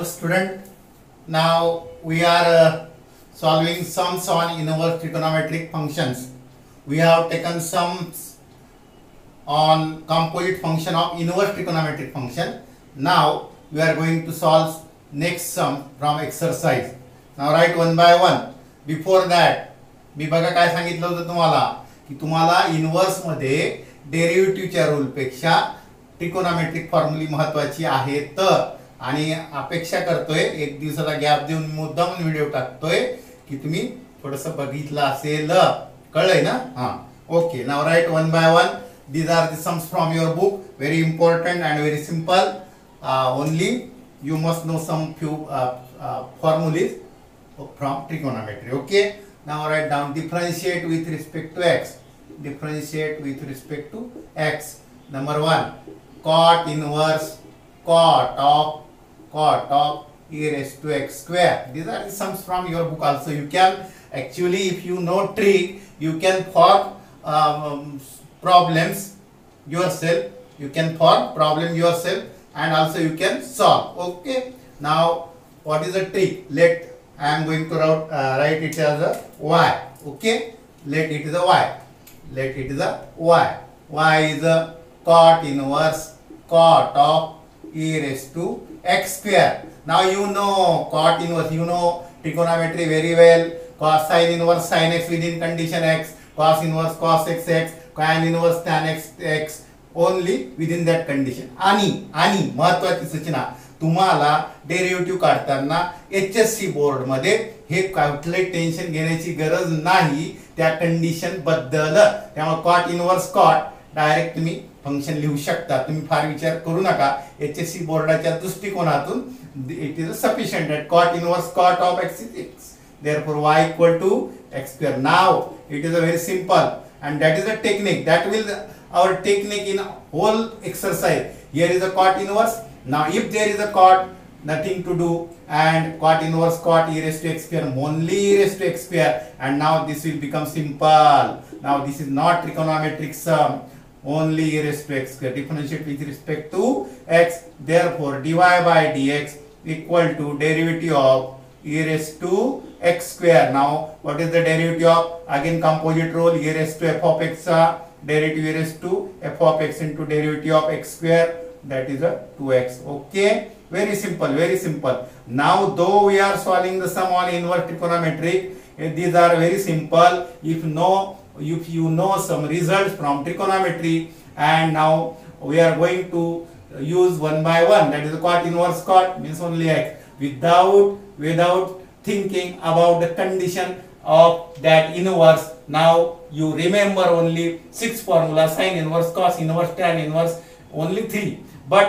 Hello student, now we are solving sums on inverse trigonometric functions. We have taken sums on composite function of inverse trigonometric function. Now we are going to solve next sum from exercise. Now write one by one. Before that मी बघा काय सांगितलं होतं तुम्हाला की तुम्हाला inverse मध्ये डेरिव्हेटिव्हच्या rule पेक्षा trigonometric formula महत्त्वाची आहे तर आणि अपेक्षा करतोय एक दिवसाला गॅप देऊन मुद्दाम व्हिडिओ टाकतोय की तुम्ही थोडंसं बघितलं असेल कळलंय ना हां okay now right one by one these are the sums from your book very important and very simple only you must know some few formulas from trigonometry okay now write down differentiate with respect to x differentiate with respect to x number 1 cot inverse cot of e raised to x square these are the sums from your book also you can actually if you know trick you can solve problems yourself you can solve problem yourself and also you can solve okay now what is the trick let I am going to write it as a y okay let it is a y let it is a y is a cot inverse cot of e raised to x square now you know cot inverse you know trigonometry very well cos sin inverse sin x within condition x cos inverse cos x x tan inverse tan x x only within that condition आणि महत्त्वाची सूचना तुम्हाला derivative काढताना HSC board मध्ये हे कुठले tension घेण्याची गरज नाही त्या कंडिशन बद्दल त्यामुळे कॉट इनवर्स कॉट डायरेक्ट तुम्ही फंक्शन लिहू शकता तुम्ही फार विचार करू नका एचएससी बोर्डाच्या दृष्टिकोनातून it is sufficient that cot inverse cot of x is x therefore y equal to x square now it is a very simple and that is a technique that will our technique in whole exercise here is a cot inverse now if there is a cot nothing to do and cot inverse cot e raised to x square only e raised to x square and now this will become simple now this is not trigonometric sum only e raised to x square differentiate with respect to x therefore dy by dx equal to derivative of e raised to x square now what is the derivative of again composite rule e raised to f of x derivative e raised to f of x into derivative of x square that is a 2x okay very simple now though we are solving the sum on inverse trigonometric these are very simple if you know some results from trigonometry and now we are going to use one by one that is cot inverse cot means only x without thinking about the condition of that inverse now you remember only 6 formula sin inverse cos inverse tan inverse only 3 but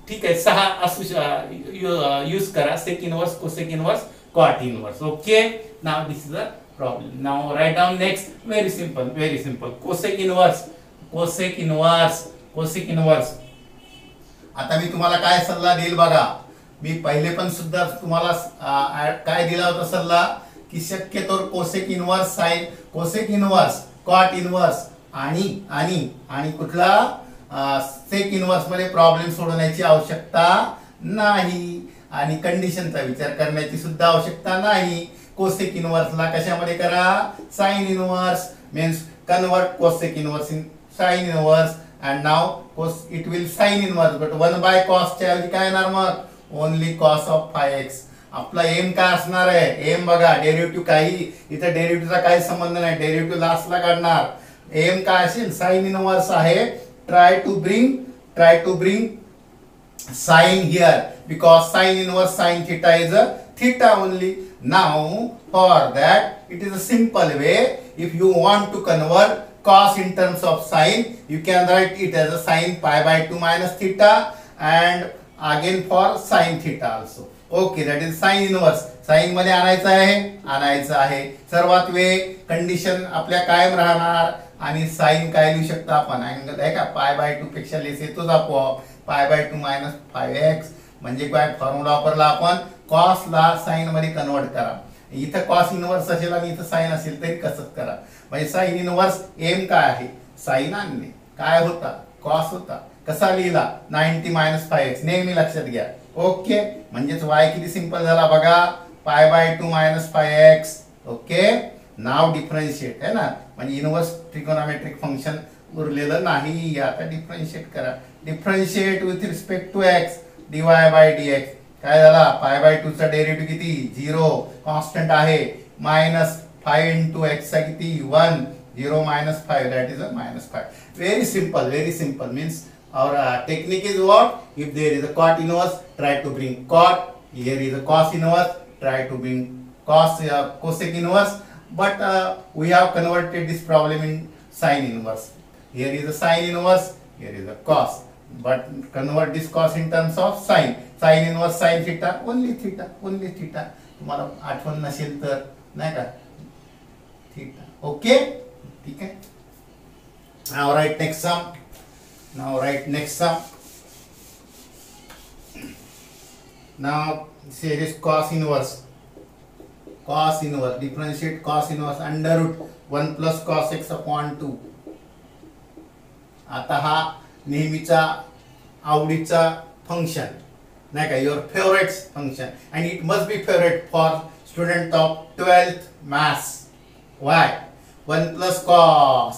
ठीक आहे 6 असू use करा sec inverse cosec inverse cot inverse okay now this is the problem now write down next very simple cosec inverse आता मी तुम्हाला काय सल्ला देईल बघा मी पहिले पण सुद्धा तुम्हाला काय दिला होता सल्ला की शक्यतोवर cosec inverse sine cosec inverse cot inverse आणि कुठला सेक इनवर्स मध्ये प्रॉब्लेम सोडवण्याची आवश्यकता नाही आणि कंडिशनचा विचार करण्याची सुद्धा आवश्यकता नाही कोसेक इनवर्सला कशामध्ये करा sine inverse means convert cosec inverse in sine inverse and now cos it will sin inverse but 1 by cos च्या ऐवजी काय येणार मग only cos of phi x आपला एम काय असणार आहे एम बघा डेरिव्हेटिव्ह काही इथे डेरिव्हेटिव्हचा काही संबंध नाही डेरिव्हेटिव्ह लास्टला काढणार एम काय असेल sin इनवर्स आहे try to bring sin here because sin inverse sin theta is a theta only now for that it is a simple way if you want to convert cos in terms of sin you can write it as a sin pi by 2 minus theta and again for sin theta also okay that is sin inverse sin मध्ये आणायचं आहे सर्वात वे condition आपल्या कायम राहणार आणि sin काय लिहू शकता आपण अँगल आहे का pi by 2 पेक्षा लेस येतोच आपोआप pi by 2 minus 5x म्हणजे काय फॉर्म्युला वापरला आपण cos ला sin मध्ये कन्वर्ट करा इथं cos इनवर्स असेल आणि इथं sin असेल तरी कसंच करा म्हणजे sin इनवर्स m काय आहे sin आणणे काय होता cos होता कसा लिहिला 90 मायनस 5x नेहमी लक्षात घ्या. ओके, म्हणजेच y किती सिंपल झाला बघा, π/2 मायनस 5x. ओके, नाव डिफरन्शिएट आहे ना, म्हणजे इनवर्स ट्रिगोनोमेट्रिक फंक्शन उरलेलं नाही. आता डिफरन्शिएट करा. Differentiate with respect to x dy/dx. काय झाला, π/2 चा डेरिव्हेटिव्ह किती 0, कॉन्स्टंट आहे. मायनस 5 इंटू x चा किती 1, 0 minus 5, that is a minus 5. Very simple means our technique is what? If there is a cot inverse, try to bring cot. Here is a cos inverse, try to bring cosec inverse. But we have converted this problem in sin inverse. Here is a sin inverse, here is a cos. But convert this cos in terms of sin. Sin inverse sin theta, only theta. तुम्हाला आठवण नसेल तर नाही का, theta. Okay, ठीक आहे. Now write next sum. Now here is cos inverse. Differentiate cos inverse under root 1 plus cos x upon 2. आता हा नेहमीचा आवडीचा फंक्शन नाही का, your favourite function, and it must be favourite for student of 12th maths. Why? 1 plus cos.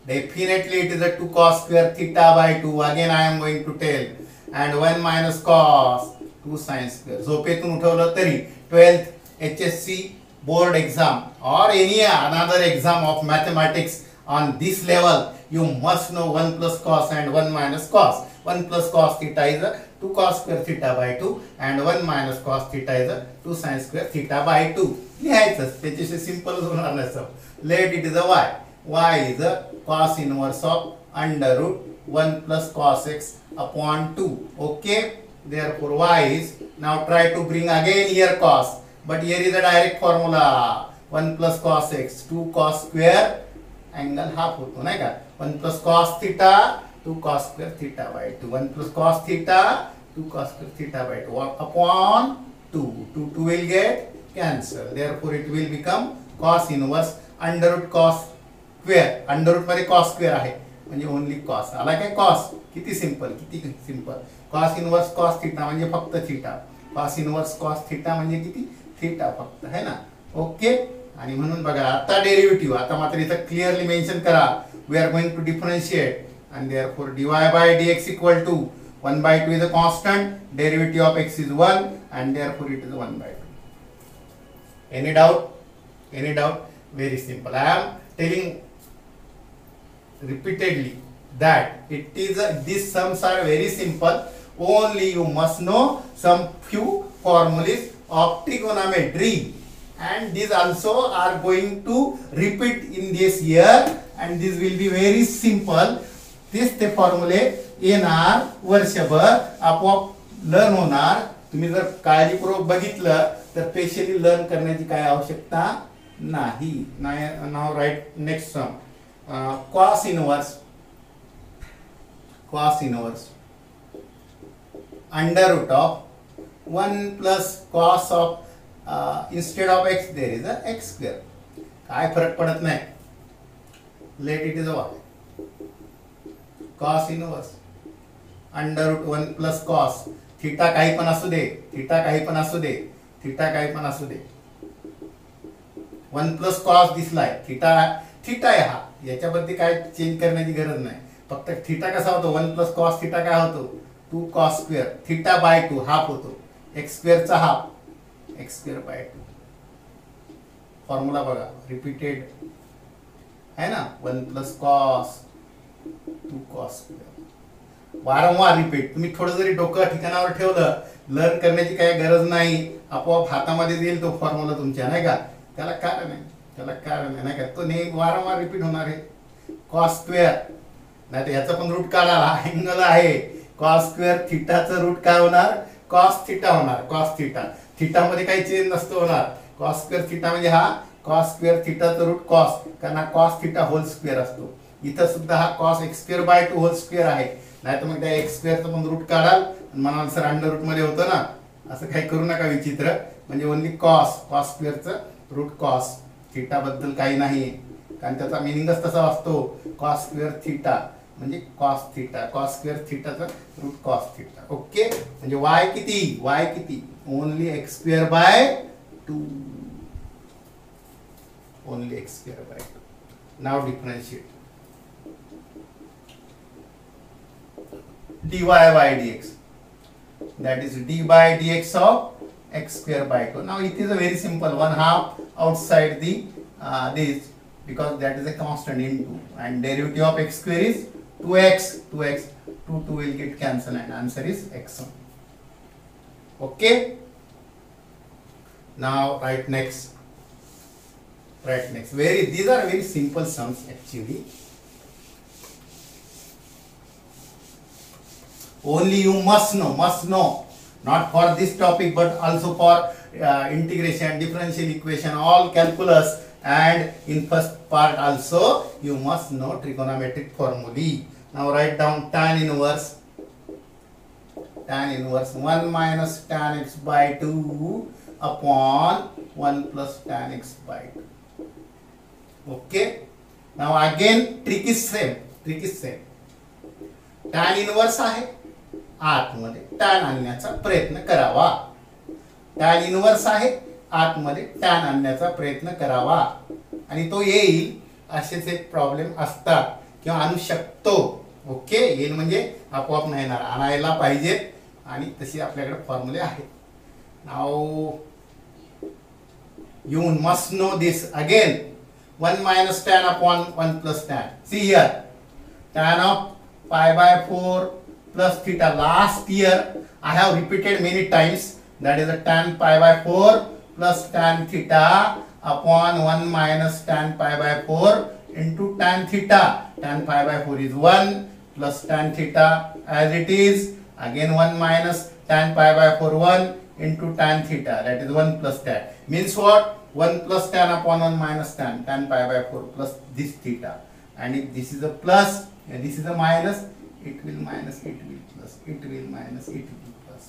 Definitely it is a 2 cos square theta by 2. Again I am going to tell. And 1 minus cos 2 sin square. झोपेतून उठवलं तरी 12th HSC board exam or any another exam of mathematics on this level, you must know 1 plus cos and 1 minus cos. 1 plus cos theta is a 2 cos square theta by 2 and 1 minus cos theta is a 2 sin square theta by 2. लिहायचं त्याच्याशी simple होणार नाही सब. Let it is a y. Y is a cos inverse of under root 1 plus cos x upon 2. Okay, therefore y is, now try to bring again here cos, but here is a direct formula. 1 plus cos x 2 cos square angle half होतो नाही का. 1 plus cos theta 2 cos square theta by 2. 1 plus cos theta 2 cos square theta by 2 upon 2. 2 will get cancelled. Therefore it will become cos inverse under root cos square. Under root मध्ये cos square आहे म्हणजे only cos आला काय. cos किती simple cos inverse cos theta म्हणजे फक्त theta. cos inverse cos theta म्हणजे किती theta फक्त आहे ना. ओके, आणि म्हणून बघा आता डेरिव्हेटिव्ह, आता मात्र इथं क्लिअरली मेन्शन करा, we are going to differentiate and therefore dy by dx equal to 1 by 2 is a constant, derivative of x is 1 and therefore it is 1 by 2. Any doubt? Very simple. I am telling repeatedly that it is these sums are very simple, only you must know some few formulas of trigonometry, and these also are going to repeat in this year, and this will be very simple. ते फॉर्म्युले येणार वर्षभर, आपोआप learn होणार. तुम्ही जर काळजीपूर्वक बघितलं तर स्पेशली लर्न करण्याची काय आवश्यकता नाही. Now write next sum. cos inverse under root of 1 plus cos of instead of x there is a x square. काय फरक पडत नाही. let it is a y. cos inverse under root 1 plus cos theta काही पण असू दे 1 plus cos दिसलाय, theta आहे हा, याच्याबद्दल काय चेंज करण्याची गरज नाही. फक्त थीटा कसा होतो 1 plus cos थीटा काय होतो 2 cos square theta by 2 half होतो, x square चा half x square by 2. Formula बघा रिपीटेड है ना. 1 plus cos 2 cos square वारंवार रिपीट. तुम्ही थोडं जरी डोकं ठिकाणावर ठेवलं, लर्न करण्याची काही गरज नाही, आपोआप हातामध्ये येईल तो फॉर्म्युला तुमच्या नाही का. त्याला कारण आहे नाही का, तो नेहमी वारंवार रिपीट होणार आहे. cos square नाही तर याचा पण रूट काढायला अँगल आहे. cos square थीटाचं रूट काय होणार cos थीटा होणार. cos थीटा, थीटा मध्ये काही चेंज नसतो होणार. cos square थीटा म्हणजे हा cos square थीटाचं रूट cos, कारण हा cos थीटा होल स्क्वेअर असतो. इथं सुद्धा हा cos x square by 2 whole square आहे. नाही तर मग त्या x स्क्वेअरचं पण रूट काढाल म्हणाल सर अंडर रूट मध्ये होतं ना. असं काही करू नका विचित्र. म्हणजे ओनली cos स्क्वेअरचं रूट cos थीटा बद्दल काही नाही, कारण त्याचा मिनिंगच तसा असतो cos स्क्वेअर थीटा म्हणजे कॉस थिटा, कॉस स्क्वेअर थिटाचा रूट कॉस थिटा. ओके, म्हणजे वाय किती only x square by 2, only x square by 2. Now differentiate dy by dx, that is d by dx of x square by 2. Now it is a very simple, 1/2 outside the this, because that is a constant into, and derivative of x square is 2x, 2 will get cancelled and answer is x1. Okay, now write next. These are very simple sums actually. Only you must know, not for this topic but also for integration, differential equation, all calculus, and in first part also you must know trigonometric formulae. Now write down tan inverse 1 minus tan x by 2 upon 1 plus tan x by 2. Okay, now again trick is same. tan inverse आहे, आतमध्ये tan आणण्याचा प्रयत्न करावा. Tan inverse आहे, आतमध्ये tan आणण्याचा प्रयत्न करावा, आणि तो येईल असेच एक प्रॉब्लेम असतात किंवा आणू शकतो. ओके, येईल म्हणजे आपोआप नाही येणार, आणायला पाहिजेत, आणि तशी आपल्याकडे फॉर्म्युले आहेत. Now you must know this again. 1 minus tan upon 1 plus tan. See here, tan of pi by 4 plus theta. Last year I have repeated many times, that is a tan pi by 4 plus tan theta upon 1 minus tan pi by 4 into tan theta. Tan pi by 4 is 1 plus tan theta as it is, again 1 minus tan pi by 4 1 into tan theta, that is 1 plus tan. Means what? 1 plus tan upon 1 minus tan pi by 4 plus this theta, and if this is a plus and this is a minus, it will minus, it will plus, it will minus, it will plus.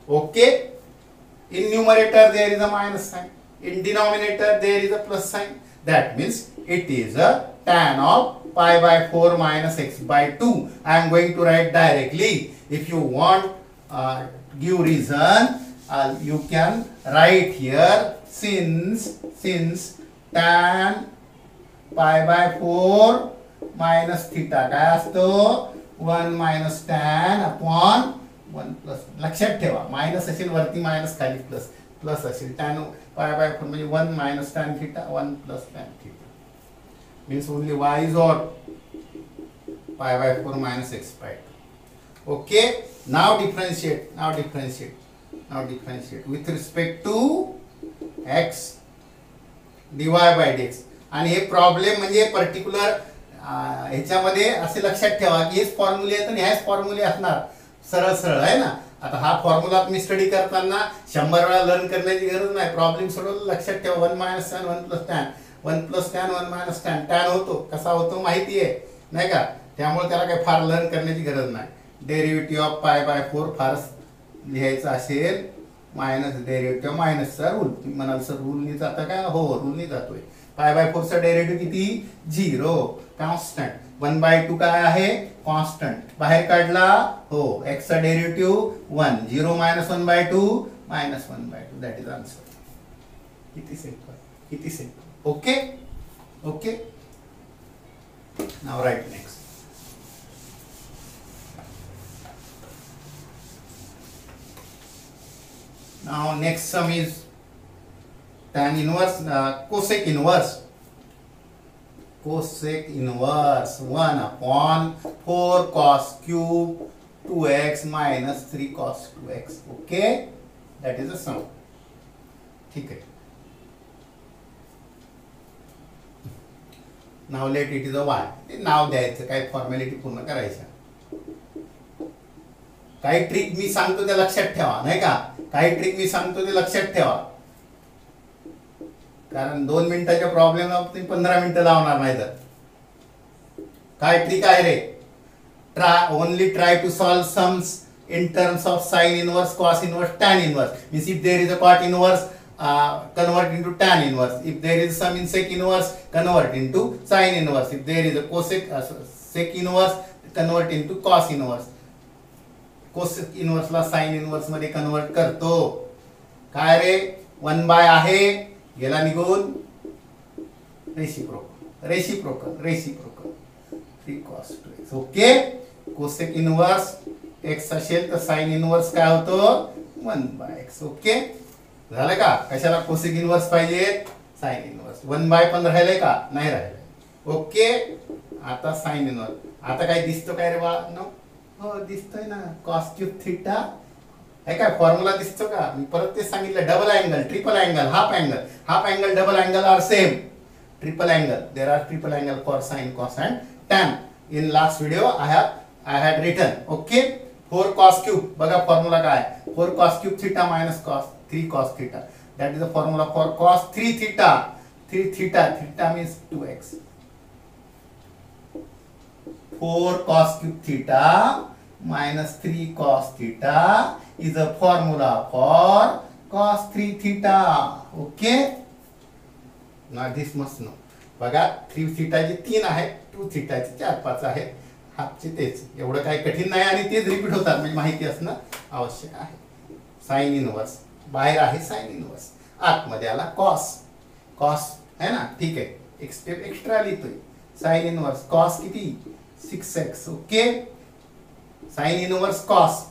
Okay, in numerator there is a minus sign, in denominator there is a plus sign. That means it is a tan of pi by 4 minus x by 2. I am going to write directly. If you want give reason, you can write here, since tan pi by 4 minus theta काय असतो, 1 minus tan upon 1 plus. लक्षात ठेवा, minus असेल वरती, minus खाली plus असेल. tan pi by 4 म्हणजे 1 minus tan theta, 1 plus tan theta, means only y is odd, pi by 4 minus x by 2. Okay, now differentiate with respect to x dy by dx. आणि हे problem म्हणजे particular ह्याच्यामध्ये असे लक्षात ठेवा की हेच फॉर्म्युले आहेत आणि ह्याच फॉर्म्युले असणार, सरळ आहे ना. आता हा फॉर्म्युला तुम्ही स्टडी करताना 100 वेळा लर्न करण्याची गरज नाही. प्रॉब्लेम सोडवलं लक्षात ठेवा, 1 minus tan 1 plus tan 1 plus tan 1 minus tan. tan होतो, कसा होतो माहिती आहे नाही का, त्यामुळे त्याला काही फार लर्न करण्याची गरज नाही. डेरिव्हेटिव्ह ऑफ पाय बाय 4 फार लिहायचं असेल, मायनस डेरिव्हेटिव्ह मायनसचा रूल. तुम्ही म्हणाल सर रूलनी जाता का, हो रूलनी जातोय. पाय बाय 4 चा डेरिव्हेटिव्ह किती, 0. कॉन्स्टंट 1/2 काय आहे, कॉन्स्टंट बाहेर काढला, हो. x चा derivative 1, 0 minus 1/2 minus 1/2, that is answer. किती simple. Okay. Now write next. Now next sum is tan inverse, cosec inverse 1 upon 4 cos cube 2x minus 3 cos 2x. Okay, that is the sum. ठीक है. Now let it is a y. नाव द्यायचं, काही formality पूर्ण करायच्या. काही trick मी सांगतो ते लक्षात ठेवा नाही का, काही ट्रिक मी सांगतो ते लक्षात ठेवा, कारण 2 मिनिटाच्या प्रॉब्लेमला तुम्ही 15 मिनिटं लावणार नाही. तर काय ट्रिक आहे रे, try to solve sums in terms of sin inverse, cos inverse, tan inverse. Means if there is a cot inverse convert into tan inverse. If there is some in sec inverse, convert into sin inverse. If there is a cosec sec inverse, convert into cos inverse. cosec inverse ला sin inverse मध्ये convert करतो. काय रे 1 bye आहे गेला निघून reciprocal 3 cos 2x. Okay, cosec inverse x असेल तर sin inverse काय होतो 1 बाय x. ओके, झालं का? कशाला cosec इनवर्स पाहिजे? sin inverse. 1 बाय पण राहिलंय का? नाही राहिलंय. ओके, आता sin इनवर्स. आता काय दिसतो काय रे बाळा? नो, हो दिसतोय ना, cos क्यूब थीटा है काय? फॉर्म्युला दिसतो का? मी परत ते सांगितलं, double angle, triple angle, half angle, double angle are same. Triple angle, there are triple angle for sin, cos and tan. In last video I had written. Okay, 4 cos cube. बघा formula काय? 4 cos cube theta minus cos 3 cos theta. That is the formula for cos 3 theta. 3 theta, theta means 2x. 4 cos cube theta minus 3 cos theta is a formula for cos 3 theta. Okay. Now this must know. बघा 3 थीटाचे 3 आहे, 2 थीटाचे 4-5 आहे. हाफचे तेच, एवढं काही कठीण नाही आणि तेच रिपीट होतात, म्हणजे माहिती असणं आवश्यक आहे. साइन इनवर्स बाहेर आहे, साइन इनवर्स आतमध्ये आला कॉस है ना. ठीक आहे, एक स्टेप एक्स्ट्रा लिहितोय. साइन इनवर्स कॉस किती 6x. Okay, sine inverse cos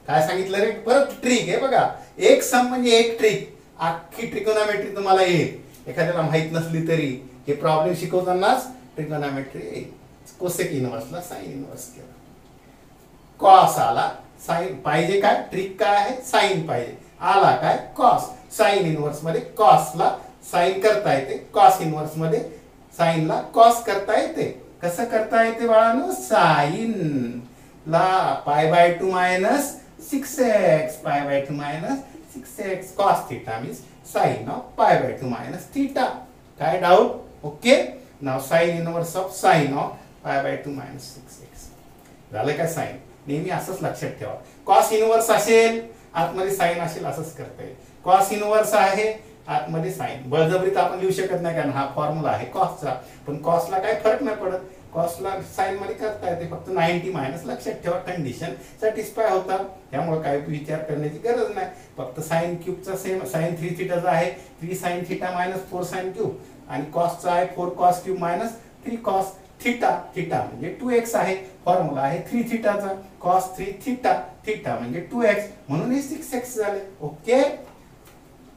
काय सांगितलं रे? परत ट्रिक आहे बघा, एक सम म्हणजे एक ट्रिक. अख्खी ट्रिकोनॉमेट्री तुम्हाला येईल. एखाद्याला माहित नसली तरी हे प्रॉब्लेम शिकवतानाच ट्रिगोनॉमेट्री कोसेक इनवर्सला साइन इनवर्स केला. कॉस आला, साइन पाहिजे काय? ट्रिक काय आहे? साइन पाहिजे. आला काय? कॉस. साइन इनवर्स मध्ये कॉसला साइन करता येते, कॉस इनवर्स मध्ये साइनला कॉस करता येते. कसं करता येते बाळांनो? साइन ला π/2 minus 6x, π/2 minus 6x cos theta means sin of π/2 minus theta. काय doubt? Okay, now sin inverse of sin of π/2 minus 6x. झालं काय? साइन नेहमी असंच लक्षात ठेवा. cos इनवर्स असेल आतमध्ये साइन असेल, असंच करता येईल. cos इनवर्स आहे आतमध्ये साइन. बळजबरीत आपण लिहू शकत नाही, कारण हा फॉर्म्युला आहे कॉसचा. पण कॉसला काय फरक नाही पडत, कॉसला साइन मध्ये करता येते. फक्त 90 मायनस लक्षात ठेवा, कंडिशन सॅटिस्फाय होतात. त्यामुळे काही विचार करण्याची गरज नाही. फक्त साइन क्यूबचा सेम, साइन 3 थीटाचा आहे 3 sin theta minus 4 sin cube, आणि कॉसचा आहे 4 cos cube minus 3 cos theta. Theta म्हणजे 2x आहे. फॉर्म्युला आहे 3 थीटाचा, cos 3 थीटा, थीटा म्हणजे 2x, म्हणून हे 6x झाले. ओके,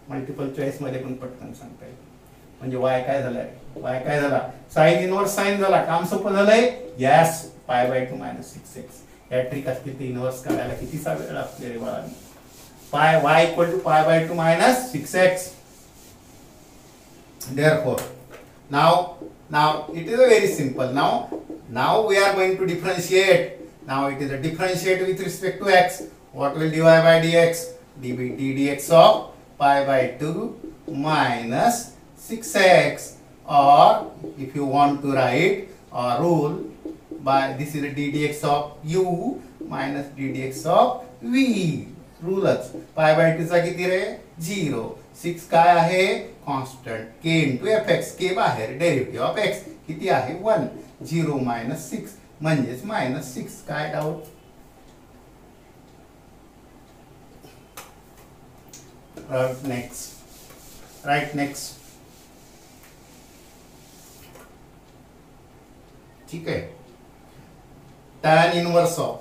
मल्टिपल चॉईस मध्ये पण पटकन सांगता येईल. म्हणजे y काय झालाय? y काय झाला? साइन इनवर्स साइन झाला. काम सोपं झालंय. Yes, π/2 minus 6x. या ट्रिक असतील ते इनवर्स काढायला कितीचा वेळ लागतो रे बाळा? y equal to π/2 minus 6x. Therefore, now it is a very simple. Now we are going to differentiate. Now it is a differentiate with respect to x. What will dy by dx? dx of π/2 minus 6x, or if you want to write a rule by this is ddx of u minus ddx of v. रूलच π/2 चा किती रे? 0. 6 काय आहे? Constant k into fx. k बाहेर, derivative of x किती आहे? 1. 0 minus 6 म्हणजेच -6. काय doubt? Right next. ठीक है, tan inverse of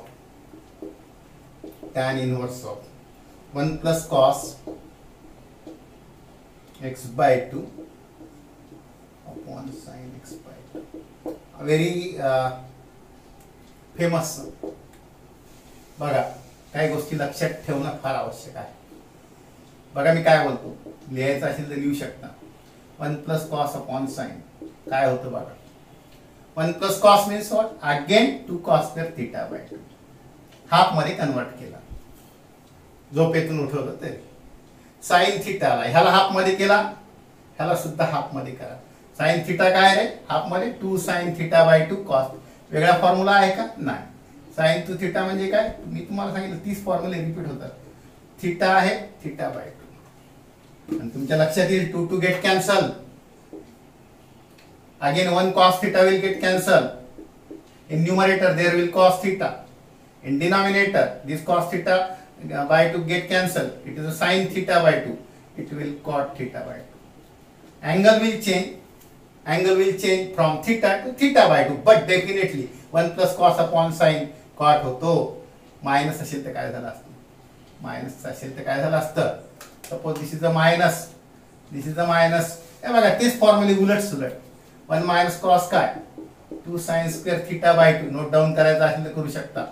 1 plus cos x by 2 upon sin x by 2. Very famous. बघा, काही गोष्टी लक्षात ठेवणं फार आवश्यक आहे. बघा मी काय बोलतो, लिहायचं असेल तर लिहू शकता. 1 plus cos upon sin काय होतं बघा. 1 plus cos means what? Again 2 cos square theta by 2. Half मध्ये कन्वर्ट केला, झोपेतून उठवलं तरी. साइन थीटाला ह्याला हाफ मध्ये केला, ह्याला सुद्धा हाफ मध्ये करा. साइन थीटा काय रे? हाफ मध्ये 2 sin theta by 2 cos. वेगळा फॉर्म्युला आहे का? नाही. साइन 2 थीटा म्हणजे काय? मी तुम्हाला सांगितलं 30 फॉर्म्युले रिपीट होतात. थीटा आहे, थीटा बाय 2. आणि तुमच्या लक्षात येईल 2 to get cancel. Again 1 cos theta will get cancel. In numerator there will cos theta. In denominator this cos theta by 2 get cancel. It is a sin theta by 2. It will cot theta by 2. Angle will change. Angle will change from theta to theta by 2. But definitely 1 plus cos upon sin cot होतो. Minus असेल तर काय झालं असतं? Minus असेल तर काय झालं असतं? Suppose this is a minus. This is a minus. हे बघा तेच फॉर्म्युले उलट सुलट. 1 मायनस कॉस काय? 2 sin square theta by 2. Note down करायचा असेल तर करू शकता.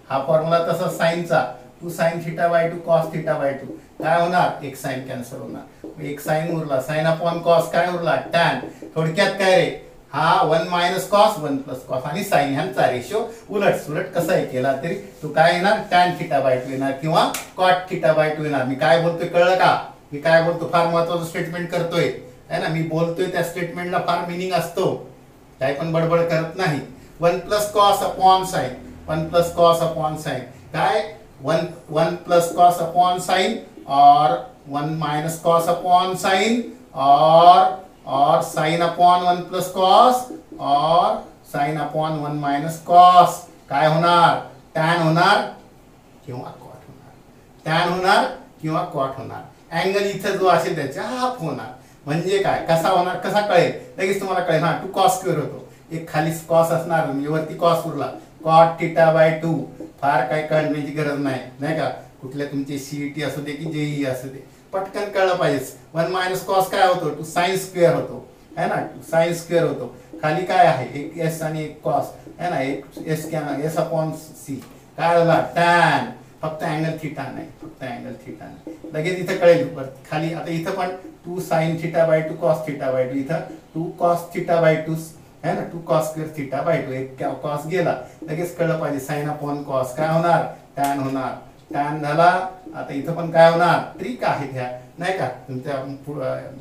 हा फॉर्म्युला तसा साइनचा 2 sin theta by 2 cos theta by 2. काय होणार? एक साइन कॅन्सल होणार. एक साइन उरला. साइन अपॉन कॉस काय उरला? टॅन. थोडक्यात काय रे? हा 1 मायनस कॉस 1 प्लस कॉस आणि साइन ह्यांचा रेशो उलट सुलट कसाही केला तरी तो काय येणार? टॅन थीटा बाय 2 येणार किंवा कॉट थीटा बाय 2 येणार. मी काय बोलतोय कळलं का? मी काय बोलतो? फार महत्त्वाचं स्टेटमेंट करतोय है ना. मी बोलतोय त्या स्टेटमेंटला फार मिनिंग असतो. काय पण बडबड करत नाही. 1 plus cos upon sine. 1 plus cos upon sine काय? 1 प्लस कॉस अपॉन साइन और 1 माइनस कॉस अपॉन साइन और साइन अपॉन 1 प्लस कॉस और साइन अपॉन 1 माइनस कॉस. काय होणार? टॅन होणार किंवा कॉट होणार. टॅन होणार किंवा कॉट होणार. अँगल इथे जो असेल त्याचा हाफ होणार. म्हणजे काय? कसा होणार? कसा कळेल? लगेच तुम्हाला कळेल. हा 2 cos स्क्वेअर होतो. एक खाली कॉस असणार म्हणजे वरती कॉस उरला. Cot theta by 2. फार काय कळण्याची गरज नाही नाही का. कुठल्या तुमचे सीईटी असू दे की जेईई असू दे पटकन कळलं पाहिजे. 1 मायनस कॉस काय होतो? 2 sin स्क्वेअर होतो है ना. 2 sin स्क्वेअर होतो. खाली काय आहे? एक एस आणि एक कॉस है ना. एक एस अपॉन सी काय झाला? टॅन. फक्त अँगल थीटा नाही. फक्त अँगल थीटा नाही. लगेच इथं कळेल. खाली आता इथं पण 2 sin theta by 2 cos theta by 2. इथं 2 cos थीटा बाय 2 है ना. 2 cos स्क्वेअर थीटा बाय 2. एक कॉस गेला. लगेच कळलं पाहिजे. साइन अपॉन कॉस काय होणार? टॅन होणार. टॅन झाला. आता इथं पण काय होणार? ट्रिक आहे ह्या नाही का तुमच्या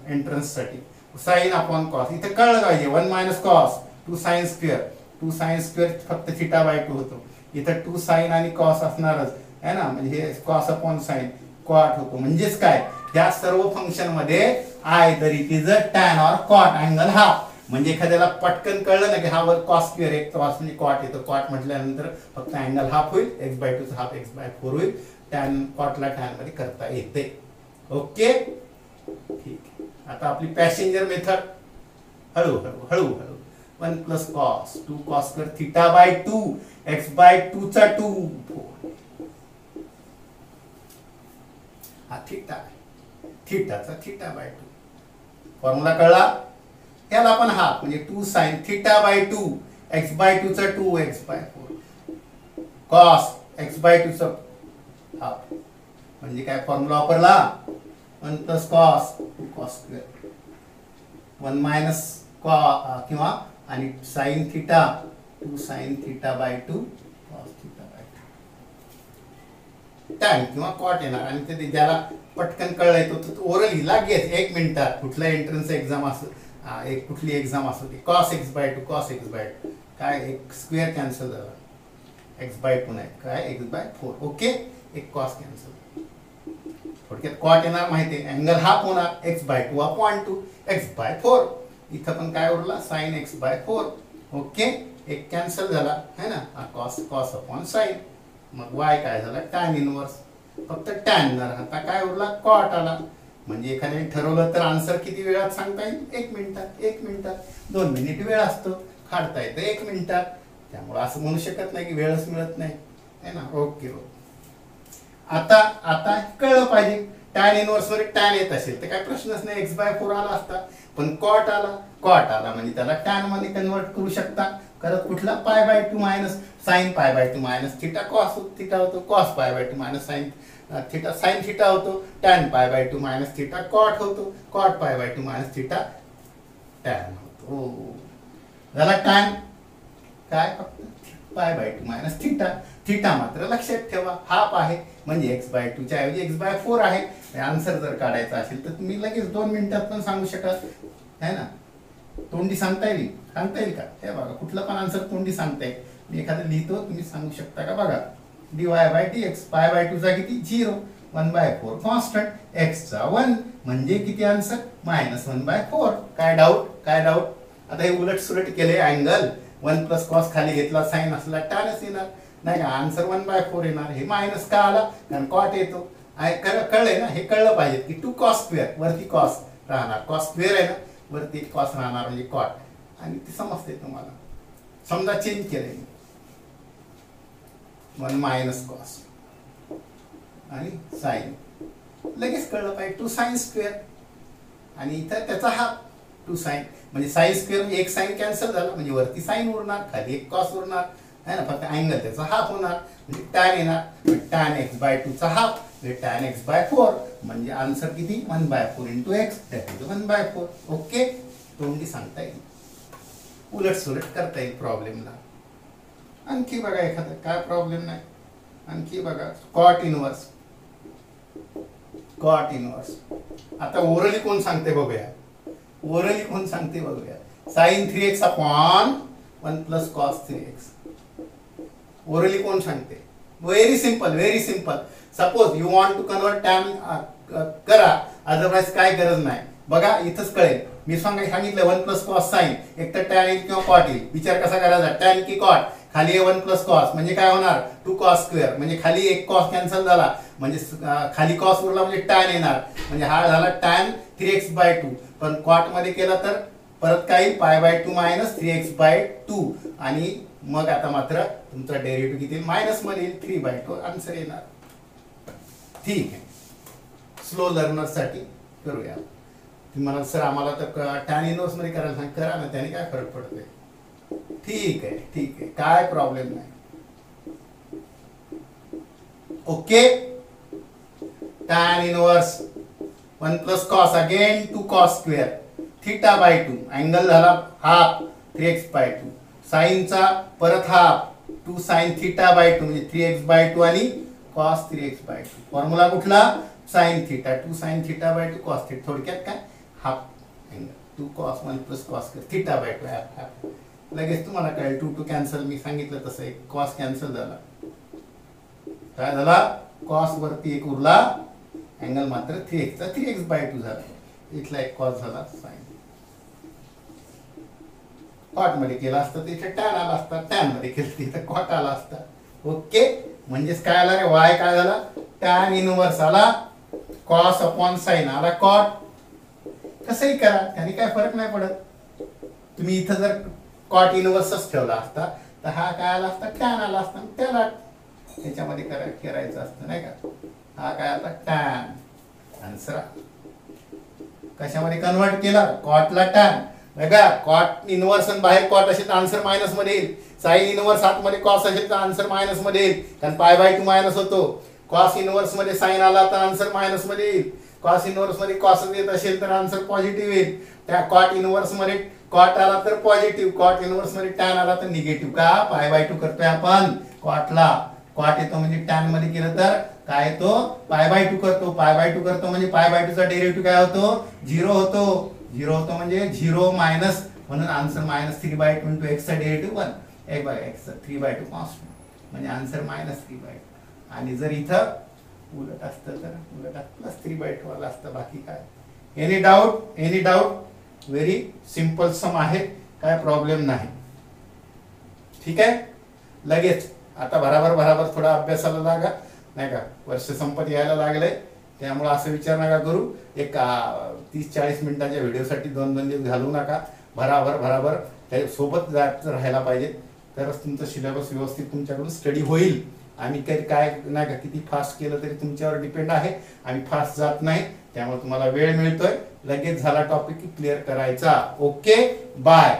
एंट्रन्स साठी. साइन अपॉन कॉस इथं कळलं पाहिजे. 1 minus cos 2 sin square. 2 sin square फक्त थीटा बाय 2 होतो. इथं 2 sin आणि कॉस असणारच है ना. म्हणजे हे कॉस अपॉन साइन कॉट होतो. म्हणजेच काय? या सर्व फंक्शन मध्ये either it is a tan or cot angle half. म्हणजे एखाद्याला पटकन कळलं ना की हा वर कॉस स्क्वेअर एक कॉस म्हणजे कॉट येतो. कॉट म्हटल्यानंतर फक्त अँगल हाफ होईल. x by 2 half x by 4 होईल. टॅन कॉटला टॅन मध्ये करता येते. ओके ठीक. आता आपली पॅसेंजर मेथड हळू हळू हळू हळू. 1 plus cos 2 cos square theta by 2 x by 2 चा 2 हा थीटा थीटाचा थीटा बाय 2 फॉर्म्युला कळला. याला आपण हाफ म्हणजे 2 sin theta by 2 x by 2 चा 2 x by 4 cos x by 2 चा हाफ. म्हणजे काय फॉर्म्युला वापरला? 1 plus cos 2 cos square 1 minus किंवा आणि sin theta 2 sin theta by 2 cos theta by 2 tan किंवा कॉट येणार. आणि ते ज्याला पटकन कळलंय तो ओरली लागेच 1 मिनिटात कुठला एंट्रन्स एक्झाम असो एक कुठली एक्झाम असो ती cos x by 2 cos x by 2 काय एक स्क्वेअर कॅन्सल झाला. x बाय 2 नाही काय x बाय 4. ओके एक cos कॅन्सल. थोडक्यात कॉट येणार माहिती आहे. अँगल हाफ होणार x by 2 upon 2 x by 4. इथं पण काय उरला? sin x by 4. ओके एक कॅन्सल झाला है ना. cos upon sin. मग y काय झाला? tan inverse. फक्त tan झाला. आता काय उरला? cot आला. म्हणजे एखाद्याने ठरवलं तर आन्सर किती वेळात सांगता येईल? 1 मिनिटात 1 मिनिटात 2 मिनिट वेळ असतो. काढता येतं 1 मिनिटात. त्यामुळे असं म्हणू शकत नाही की वेळच मिळत नाही है ना. ओके आता कळलं पाहिजे. टॅन इनवर्स मध्ये टॅन येत असेल तर काय प्रश्नच नाही. x बाय 4 आला असता. पण कॉट आला म्हणजे त्याला टॅन मध्ये कन्वर्ट करू शकता. करत कुठला? Pi by 2 minus sine pi by 2 minus theta cos theta होतो. Cos pi by 2 minus sine theta sine theta होतो. Tan pi by 2 minus theta cot होतो. Cot pi by 2 minus theta tan होतो. झाला tan काय? फक्त पाय by 2 minus theta. Theta मात्र लक्षात ठेवा हाफ आहे म्हणजे x बाय 2 च्या ऐवजी x बाय 4 आहे. आन्सर जर काढायचा असेल तर तुम्ही लगेच 2 मिनिटात पण सांगू शकाल है ना. तोंडी सांगता येईल का? हे बघा कुठला पण आन्सर तोंडी सांगता येईल. मी एखादं लिहितो तुम्ही सांगू शकता का? बघा dy by dx pi by 2 चा किती 0 1 बाय 4 कॉन्स्टंट x चा 1 म्हणजे किती आन्सर -1/4. काय डाऊट काय डाऊट. आता हे उलट सुलट केले अँगल 1 प्लस कॉस खाली घेतला साइन असला टॅनच येणार नाही का आन्सर 1/4 येणार. हे मायनस का आला कारण कॉट येतो. कळलंय ना हे कळलं पाहिजे की 2 cos स्क्वेअर वरती कॉस राहणार कॉस स्क्वेअर आहे ना वरती कॉस राहणार म्हणजे कॉट आणि ते समजते तुम्हाला. समजा चेंज केलंय 1 मायनस कॉस आणि साइन लगेच कळलं पाहिजे 2 sin स्क्वेअर आणि इथं त्याचा हाफ 2 sin म्हणजे sin स्क्वेअर म्हणजे एक साइन कॅन्सल झाला म्हणजे वरती साइन उरणार खाली एक कॉस उरणार है ना फक्त अँगल त्याचा हाफ होणार म्हणजे tan येणार tan x/2 चा हाफ म्हणजे tan x/4 म्हणजे आन्सर किती 1/4 into x that is 1/4. Okay तोंडी सांगता येईल उलट सुलट करता येईल प्रॉब्लेमला. आणखी बघा एखादा काय प्रॉब्लेम नाही. आणखी बघा कॉट इनवर्स आता ओरली कोण सांगते बघूया. ओरली कोण सांगते बघूया. sin 3x upon 1 plus cos 3x orally कोण सांगते. Very simple suppose you want to convert tan करा अदरवाइज काय गरज नाही. बघा इथंच कळेल मी सांगितलं 1 प्लस कॉस साइन एक तर टॅन येईल किंवा कॉट येईल. विचार कसा करायचा टॅन की कॉट खाली 1 प्लस कॉस म्हणजे काय होणार 2 cos स्क्वेअर म्हणजे खाली एक कॉस कॅन्सल झाला म्हणजे खाली कॉस उरला म्हणजे टॅन येणार म्हणजे हा झाला tan 3x/2 पण कॉट मध्ये केला तर परत काय π/2 मायनस 3x/2 आणि मग आता मात्र तुमचा डेरिव्हेटिव्ह किती मायनस मध्ये येईल 3/2 आन्सर येणार. ठीक आहे स्लो लर्नर साठी करूया. तुम्हाला सर आम्हाला तर टॅन इनवर्स मध्ये करायला सांग करा ना त्याने काय फरक पडतोय. ठीक आहे काय प्रॉब्लेम नाही. Okay tan inverse 1 plus cos again 2 cos square θ/2 angle झाला हाफ 3x/2 साइनचा परत हाफ 2 sin θ/2 म्हणजे 3x/2 आणि cos 3x/2 फॉर्म्युला कुठला sin θ 2 sin θ/2 cos θ थोडक्यात काय half angle 2 cos 1 plus cos θ/2 half लगेच तुम्हाला कळेल 2 2 कॅन्सल मी सांगितलं तसं एक कॉस कॅन्सल झाला काय झाला कॉस वरती एक उरला अँगल मात्र 3x चा 3x/2 झाला इथला एक कॉस झाला साइन. कॉट मध्ये केला असता तिथे टॅन आला असता टॅन मध्ये केलं तिथे कॉट आला असता. ओके म्हणजेच काय आला रे y काय झाला tan इनवर्स आला कॉस अपॉन साइन आला कॉट. कसंही करा त्याने काय फरक नाही पडत. तुम्ही इथं जर कॉट इनवर्सच ठेवला असता तर हा काय आला असता टॅन आला असता त्याला त्याच्यामध्ये करायचं असतं नाही का. हा काय आता टॅन आन्सर कशामध्ये कन्वर्ट केला कॉटला टॅन बघा कॉट इनवर्स आणि बाहेर कॉट असेल तर आन्सर मायनस मध्ये येईल. साइन इनवर्स आतमध्ये कॉस असेल तर आन्सर मायनस मध्ये येईल कारण π/2 मायनस होतो. कॉस इनवर्स मध्ये साइन आला तर आन्सर मायनस मध्ये येईल. कॉस इनवर्स मध्ये कॉस येत असेल तर आन्सर पॉझिटिव्ह येईल. त्या कॉट इनवर्स मध्ये कॉट आला तर पॉझिटिव्ह कॉट इनवर्स मध्ये टॅन आला तर निगेटिव्ह का π/2 करतोय आपण कॉटला कॉट येतो म्हणजे टॅन मध्ये केलं तर काय येतो π/2 करतो म्हणजे π/2 चा डेरिव्हेटिव्ह काय होतो 0 होतो म्हणजे 0 मायनस म्हणून आन्सर -3/2 into x चा डेरिव्हेटिव्ह 1 एक बघा x चा 3/2 कॉन्स्टंट म्हणजे आन्सर -3/2 आणि जर इथं उलट असतं तर उलट +3/2 आला असतं. बाकी काय एनी डाऊट व्हेरी सिंपल सम आहे काय प्रॉब्लेम नाही. ठीक आहे लगेच आता भराभर थोडा अभ्यासाला लागा नाही का वर्ष संपत यायला लागलंय त्यामुळे असं विचार नका करू. एक 30-40 मिनिटाच्या व्हिडिओसाठी 2-2 दिवस घालवू नका. भराभर त्या सोबत जात राहायला पाहिजे तरच तुमचं सिलेबस व्यवस्थित तुमच्याकडून स्टडी होईल. आम्ही काय नाही का किती फास्ट केलं तरी तुमच्यावर डिपेंड आहे. आम्ही फास्ट जात नाही त्यामुळे तुम्हाला वेळ मिळतोय लगेच झाला टॉपिक क्लिअर करायचा. Okay bye.